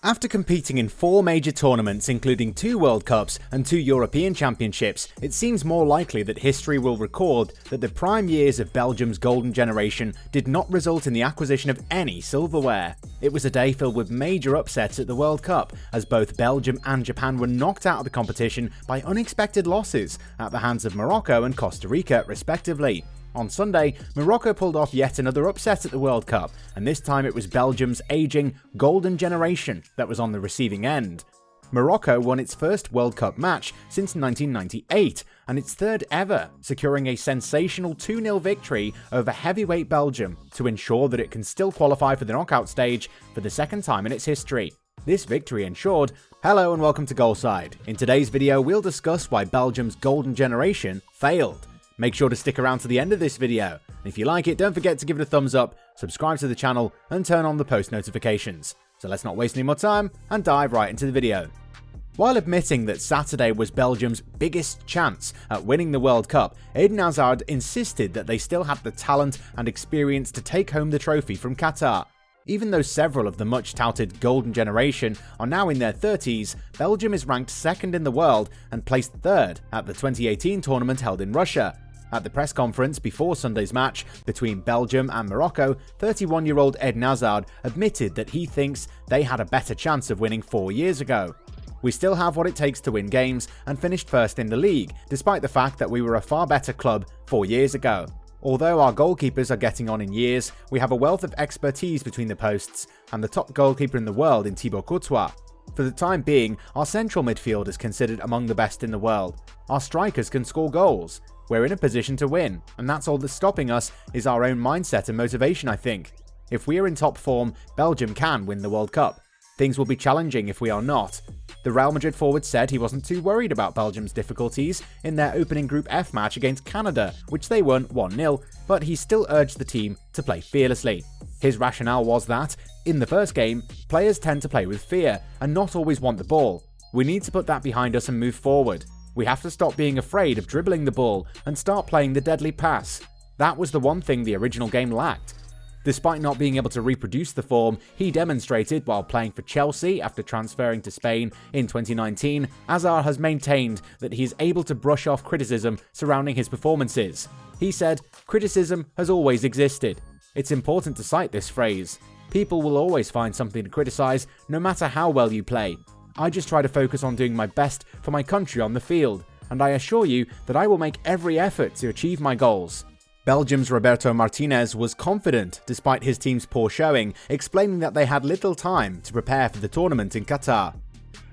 After competing in 4 major tournaments including 2 World Cups and 2 European Championships, it seems more likely that history will record that the prime years of Belgium's golden generation did not result in the acquisition of any silverware. It was a day filled with major upsets at the World Cup, as both Belgium and Japan were knocked out of the competition by unexpected losses at the hands of Morocco and Costa Rica respectively. On Sunday, Morocco pulled off yet another upset at the World Cup, and this time it was Belgium's aging golden generation that was on the receiving end. Morocco won its first World Cup match since 1998, and its third ever, securing a sensational 2-0 victory over heavyweight Belgium to ensure that it can still qualify for the knockout stage for the second time in its history. This victory ensured. Hello and welcome to Goalside. In today's video, we'll discuss why Belgium's golden generation failed. Make sure to stick around to the end of this video. If you like it, don't forget to give it a thumbs up, subscribe to the channel, and turn on the post notifications. So let's not waste any more time and dive right into the video. While admitting that Saturday was Belgium's biggest chance at winning the World Cup, Eden Hazard insisted that they still had the talent and experience to take home the trophy from Qatar. Even though several of the much-touted golden generation are now in their 30s, Belgium is ranked second in the world and placed third at the 2018 tournament held in Russia. At the press conference before Sunday's match between Belgium and Morocco, 31-year-old Eden Hazard admitted that he thinks they had a better chance of winning 4 years ago. "We still have what it takes to win games and finished first in the league, despite the fact that we were a far better club 4 years ago. Although our goalkeepers are getting on in years, we have a wealth of expertise between the posts and the top goalkeeper in the world in Thibaut Courtois. For the time being, our central midfield is considered among the best in the world. Our strikers can score goals. We're in a position to win, and that's all that's stopping us is our own mindset and motivation, I think. If we are in top form, Belgium can win the World Cup. Things will be challenging if we are not." The Real Madrid forward said he wasn't too worried about Belgium's difficulties in their opening Group F match against Canada, which they won 1-0, but he still urged the team to play fearlessly. His rationale was that, in the first game, players tend to play with fear and not always want the ball. We need to put that behind us and move forward. We have to stop being afraid of dribbling the ball and start playing the deadly pass. That was the one thing the original game lacked. Despite not being able to reproduce the form he demonstrated while playing for Chelsea after transferring to Spain in 2019, Hazard has maintained that he is able to brush off criticism surrounding his performances. He said, "Criticism has always existed. It's important to cite this phrase. People will always find something to criticize, no matter how well you play. I just try to focus on doing my best for my country on the field, and I assure you that I will make every effort to achieve my goals." Belgium's Roberto Martinez was confident despite his team's poor showing, explaining that they had little time to prepare for the tournament in Qatar.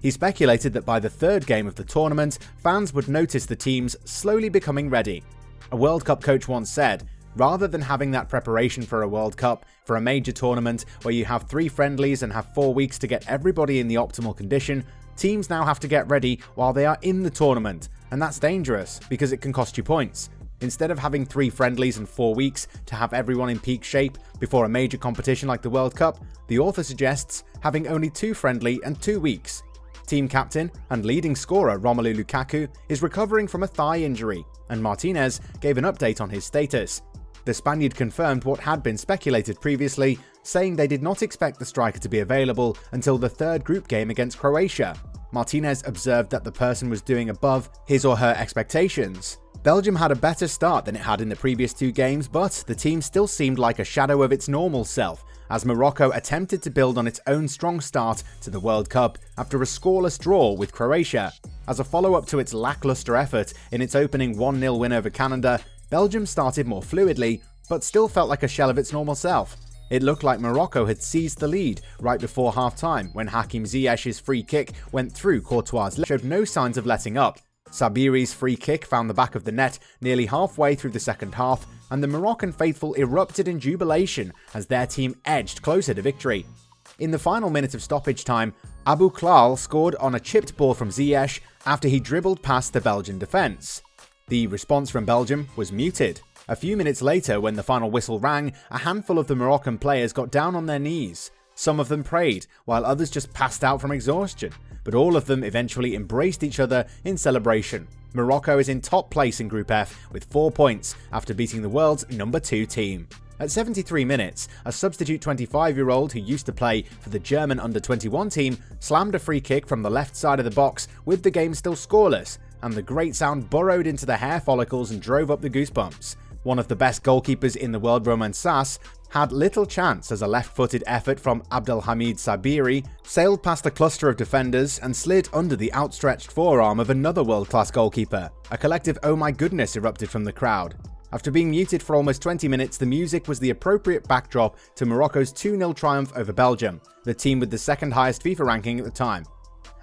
He speculated that by the third game of the tournament, fans would notice the teams slowly becoming ready. A World Cup coach once said, "Rather than having that preparation for a World Cup, for a major tournament where you have 3 friendlies and have 4 weeks to get everybody in the optimal condition, teams now have to get ready while they are in the tournament, and that's dangerous because it can cost you points. Instead of having 3 friendlies and 4 weeks to have everyone in peak shape before a major competition like the World Cup, the author suggests having only 2 friendly and 2 weeks. Team captain and leading scorer Romelu Lukaku is recovering from a thigh injury, and Martinez gave an update on his status. The Spaniard confirmed what had been speculated previously, saying they did not expect the striker to be available until the third group game against Croatia. Martinez observed that the person was doing above his or her expectations. Belgium had a better start than it had in the previous 2 games, but the team still seemed like a shadow of its normal self, as Morocco attempted to build on its own strong start to the World Cup after a scoreless draw with Croatia. As a follow-up to its lackluster effort in its opening 1-0 win over Canada, Belgium started more fluidly, but still felt like a shell of its normal self. It looked like Morocco had seized the lead right before half-time when Hakim Ziyech's free kick went through Courtois' leg, showed no signs of letting up. Sabiri's free kick found the back of the net nearly halfway through the second half, and the Moroccan faithful erupted in jubilation as their team edged closer to victory. In the final minute of stoppage time, Abu Klal scored on a chipped ball from Ziyech after he dribbled past the Belgian defence. The response from Belgium was muted. A few minutes later, when the final whistle rang, a handful of the Moroccan players got down on their knees. Some of them prayed, while others just passed out from exhaustion, but all of them eventually embraced each other in celebration. Morocco is in top place in Group F with 4 points after beating the world's number 2 team. At 73 minutes, a substitute 25-year-old who used to play for the German under-21 team slammed a free kick from the left side of the box with the game still scoreless, and the great sound burrowed into the hair follicles and drove up the goosebumps. One of the best goalkeepers in the world, Romain Sass, had little chance as a left-footed effort from Abdelhamid Sabiri sailed past a cluster of defenders and slid under the outstretched forearm of another world-class goalkeeper. A collective "oh my goodness" erupted from the crowd. After being muted for almost 20 minutes, the music was the appropriate backdrop to Morocco's 2-0 triumph over Belgium, the team with the second highest FIFA ranking at the time.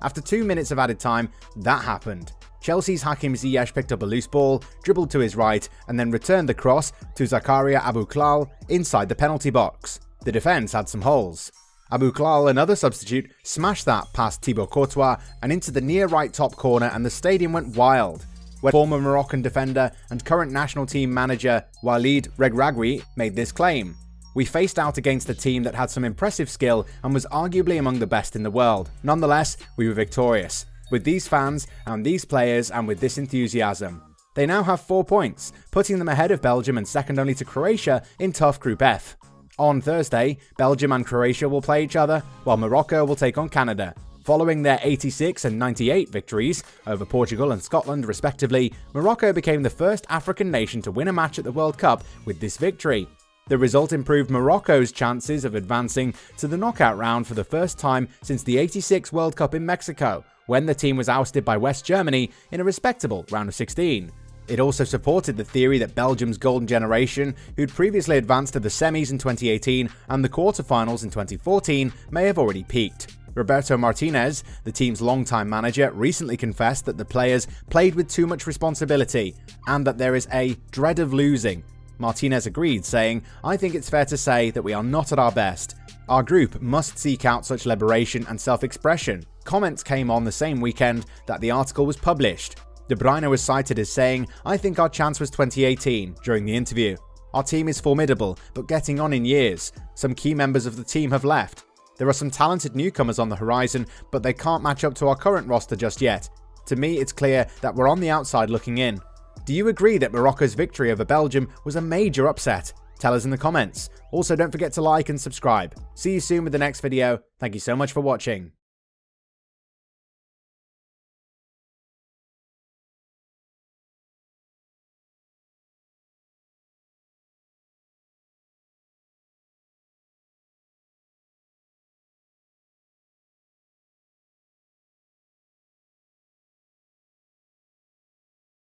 After 2 minutes of added time, that happened. Chelsea's Hakim Ziyech picked up a loose ball, dribbled to his right, and then returned the cross to Zakaria Abouklal inside the penalty box. The defence had some holes. Abouklal, another substitute, smashed that past Thibaut Courtois and into the near right top corner, and the stadium went wild, where former Moroccan defender and current national team manager Walid Regragui made this claim. "We faced out against a team that had some impressive skill and was arguably among the best in the world. Nonetheless, we were victorious. With these fans and these players and with this enthusiasm." They now have 4 points, putting them ahead of Belgium and second only to Croatia in tough Group F. On Thursday, Belgium and Croatia will play each other, while Morocco will take on Canada. Following their 86 and 98 victories over Portugal and Scotland respectively, Morocco became the first African nation to win a match at the World Cup with this victory. The result improved Morocco's chances of advancing to the knockout round for the first time since the '86 World Cup in Mexico, when the team was ousted by West Germany in a respectable round of 16. It also supported the theory that Belgium's golden generation, who'd previously advanced to the semis in 2018 and the quarterfinals in 2014, may have already peaked. Roberto Martinez, the team's longtime manager, recently confessed that the players played with too much responsibility and that there is a dread of losing. Martinez agreed, saying, "I think it's fair to say that we are not at our best. Our group must seek out such liberation and self-expression." Comments came on the same weekend that the article was published. De Bruyne was cited as saying, "I think our chance was 2018 during the interview. Our team is formidable, but getting on in years. Some key members of the team have left. There are some talented newcomers on the horizon, but they can't match up to our current roster just yet. To me, it's clear that we're on the outside looking in." Do you agree that Morocco's victory over Belgium was a major upset? Tell us in the comments. Also, don't forget to like and subscribe. See you soon with the next video. Thank you so much for watching.